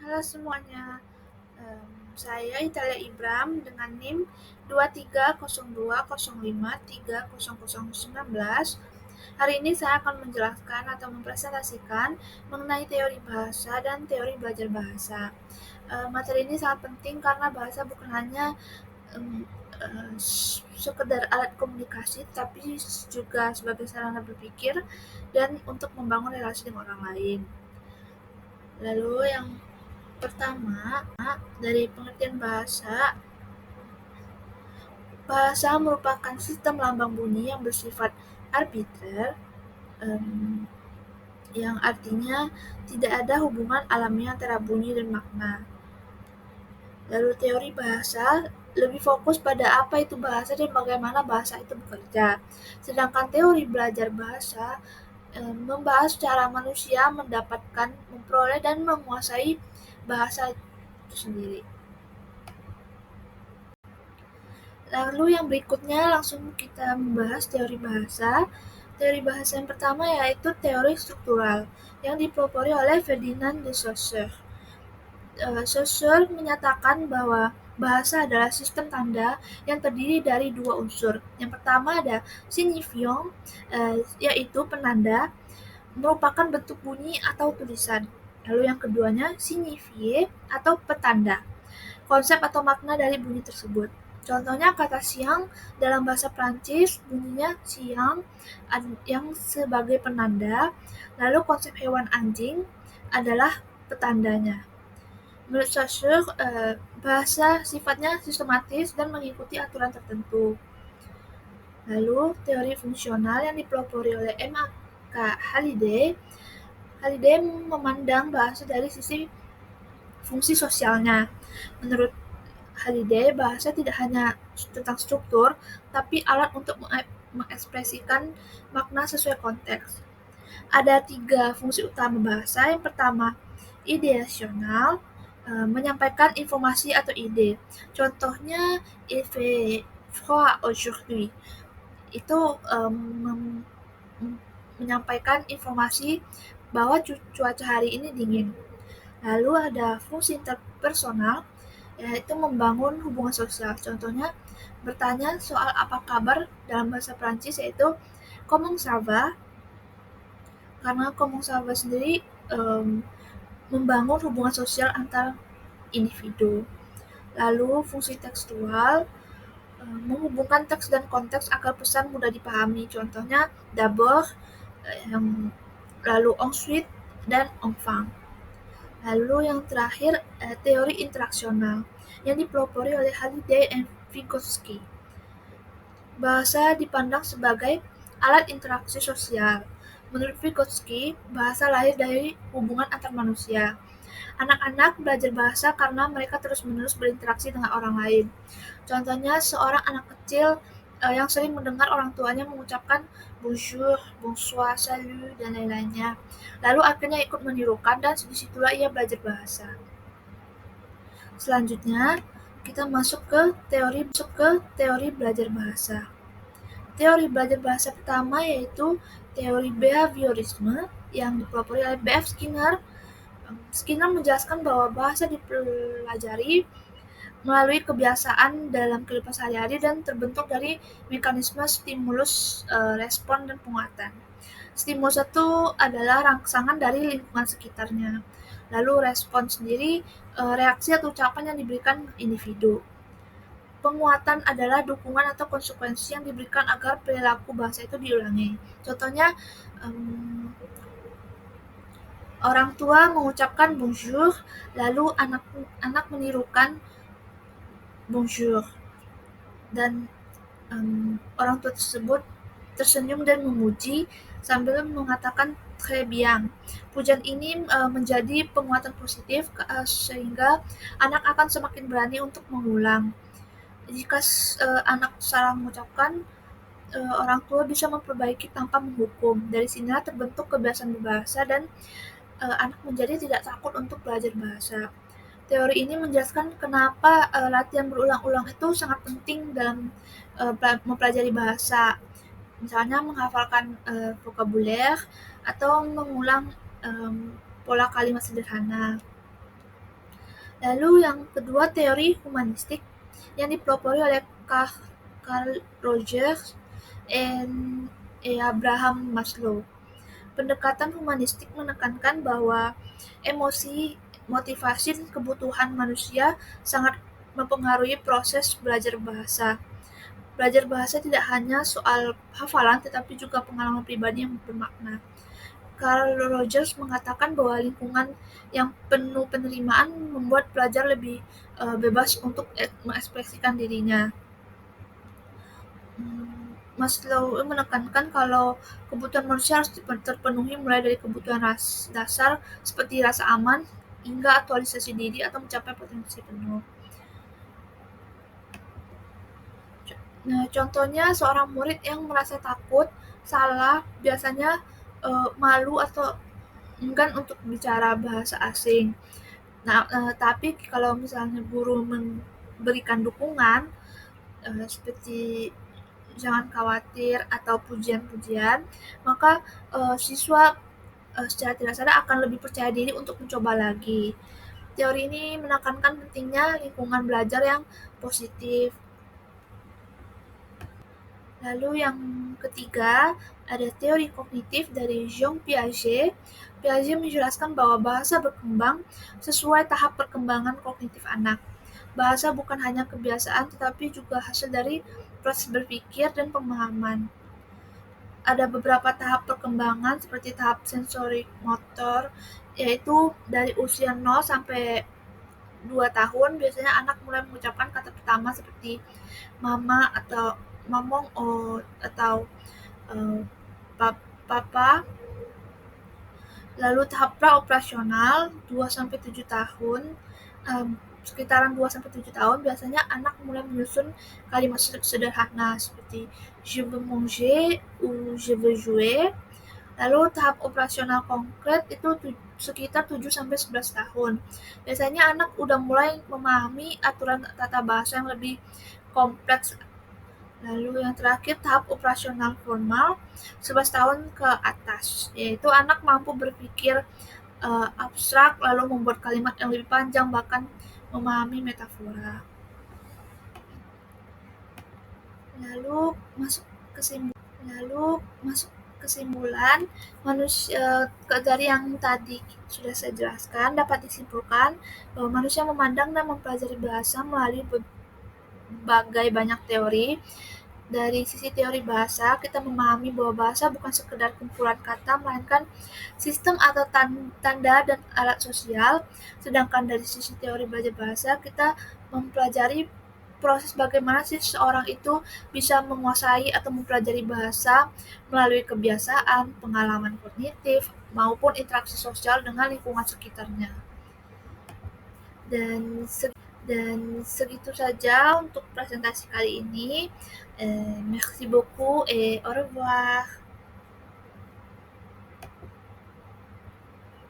Halo semuanya, saya Italia Ibram dengan NIM 230205300019. Hari ini saya akan menjelaskan atau mempresentasikan mengenai teori bahasa dan teori belajar bahasa. Materi ini sangat penting karena bahasa bukan hanya em, sekedar alat komunikasi, tapi juga sebagai sarana berpikir dan untuk membangun relasi dengan orang lain. Lalu yang pertama, dari pengertian bahasa, bahasa merupakan sistem lambang bunyi yang bersifat arbiter, em, yang artinya tidak ada hubungan alamiah antara bunyi dan makna. Lalu teori bahasa lebih fokus pada apa itu bahasa dan bagaimana bahasa itu bekerja. Sedangkan teori belajar bahasa membahas cara manusia mendapatkan, memperoleh, dan menguasai bahasa itu sendiri. Lalu yang berikutnya langsung kita membahas teori bahasa. Teori bahasa yang pertama yaitu teori struktural yang dipelopori oleh Ferdinand de Saussure. Saussure menyatakan bahwa bahasa adalah sistem tanda yang terdiri dari dua unsur. Yang pertama ada signifiant, yaitu penanda, merupakan bentuk bunyi atau tulisan. Lalu yang keduanya signifié atau petanda, konsep atau makna dari bunyi tersebut. Contohnya kata siang dalam bahasa Prancis bunyinya siang yang sebagai penanda, lalu konsep hewan anjing adalah petandanya. Menurut Saussure, bahasa sifatnya sistematis dan mengikuti aturan tertentu. Lalu teori fungsional yang dipelopori oleh M.A.K. Halliday memandang bahasa dari sisi fungsi sosialnya. Menurut Halliday, bahasa tidak hanya tentang struktur, tapi alat untuk mengekspresikan makna sesuai konteks. Ada 3 fungsi utama bahasa. Yang pertama, ideasional, menyampaikan informasi atau ide. Contohnya, il fait froid aujourd'hui. Itu menyampaikan informasi bahwa cuaca hari ini dingin. Lalu ada fungsi interpersonal, yaitu membangun hubungan sosial. Contohnya, bertanya soal apa kabar dalam bahasa Prancis yaitu comment ça va, karena comment ça va sendiri membangun hubungan sosial antar individu. Lalu fungsi tekstual, menghubungkan teks dan konteks agar pesan mudah dipahami. Contohnya d'abord, lalu ensuite, dan enfin. Lalu yang terakhir, teori interaksional yang dipelopori oleh Halliday dan Vygotsky. Bahasa dipandang sebagai alat interaksi sosial. Menurut Vygotsky, bahasa lahir dari hubungan antar manusia. Anak-anak belajar bahasa karena mereka terus-menerus berinteraksi dengan orang lain. Contohnya, seorang anak kecil yang sering mendengar orang tuanya mengucapkan bonjour, bonsoir, salut, dan lain-lainnya. Lalu akhirnya ikut menirukan dan disitulah ia belajar bahasa. Selanjutnya, kita masuk ke teori belajar bahasa. Teori belajar bahasa pertama yaitu teori behaviorisme yang dipelopori oleh B.F. Skinner. Skinner menjelaskan bahwa bahasa dipelajari melalui kebiasaan dalam kehidupan sehari-hari dan terbentuk dari mekanisme stimulus, respon, dan penguatan. Stimulus itu adalah rangsangan dari lingkungan sekitarnya. Lalu respon sendiri reaksi atau ucapan yang diberikan individu. Penguatan adalah dukungan atau konsekuensi yang diberikan agar perilaku bahasa itu diulangi. Contohnya, orang tua mengucapkan bonjour, lalu anak menirukan bonjour, dan orang tua tersebut tersenyum dan memuji sambil mengatakan très bien. Pujian ini menjadi penguatan positif sehingga anak akan semakin berani untuk mengulang. Jika anak salah mengucapkan, orang tua bisa memperbaiki tanpa menghukum. Dari sinilah terbentuk kebiasaan berbahasa dan anak menjadi tidak takut untuk belajar bahasa. Teori ini menjelaskan kenapa latihan berulang-ulang itu sangat penting dalam mempelajari bahasa. Misalnya menghafalkan vokabuler atau mengulang pola kalimat sederhana. Lalu yang kedua teori humanistik yang dipelopori oleh Carl Rogers dan Abraham Maslow. Pendekatan humanistik menekankan bahwa emosi, motivasi, dan kebutuhan manusia sangat mempengaruhi proses belajar bahasa. Belajar bahasa tidak hanya soal hafalan, tetapi juga pengalaman pribadi yang bermakna. Carl Rogers mengatakan bahwa lingkungan yang penuh penerimaan membuat pelajar lebih bebas untuk mengekspresikan dirinya. Maslow menekankan kalau kebutuhan manusia harus terpenuhi mulai dari kebutuhan dasar seperti rasa aman hingga aktualisasi diri atau mencapai potensi penuh. Nah, contohnya seorang murid yang merasa takut, salah, biasanya malu atau enggan untuk bicara bahasa asing. Nah, tapi kalau misalnya guru memberikan dukungan seperti jangan khawatir atau pujian-pujian, maka siswa secara tidak sadar akan lebih percaya diri untuk mencoba lagi. Teori ini menekankan pentingnya lingkungan belajar yang positif. Lalu yang ketiga, ada teori kognitif dari Jean Piaget. Piaget menjelaskan bahwa bahasa berkembang sesuai tahap perkembangan kognitif anak. Bahasa bukan hanya kebiasaan, tetapi juga hasil dari proses berpikir dan pemahaman. Ada beberapa tahap perkembangan seperti tahap sensorik motor, yaitu dari usia 0 sampai 2 tahun biasanya anak mulai mengucapkan kata pertama seperti mama atau mamong atau uh, papa. Lalu tahap praoperasional 2 sampai 7 tahun, sekitaran 2 sampai 7 tahun biasanya anak mulai menyusun kalimat sederhana seperti je veux manger ou je veux jouer. Lalu tahap operasional konkret itu sekitar 7 sampai 11 tahun. Biasanya anak udah mulai memahami aturan tata bahasa yang lebih kompleks. Lalu yang terakhir tahap operasional formal 11 tahun ke atas, yaitu anak mampu berpikir abstrak lalu membuat kalimat yang lebih panjang bahkan memahami metafora. Lalu masuk kesimpulan manusia dari yang tadi sudah saya jelaskan dapat disimpulkan bahwa manusia memandang dan mempelajari bahasa melalui berbagai banyak teori. Dari sisi teori bahasa, kita memahami bahwa bahasa bukan sekedar kumpulan kata, melainkan sistem atau tanda dan alat sosial. Sedangkan dari sisi teori belajar bahasa, kita mempelajari proses bagaimana sih seorang itu bisa menguasai atau mempelajari bahasa melalui kebiasaan, pengalaman kognitif, maupun interaksi sosial dengan lingkungan sekitarnya. Dan segitu saja untuk presentasi kali ini. Merci beaucoup et au revoir.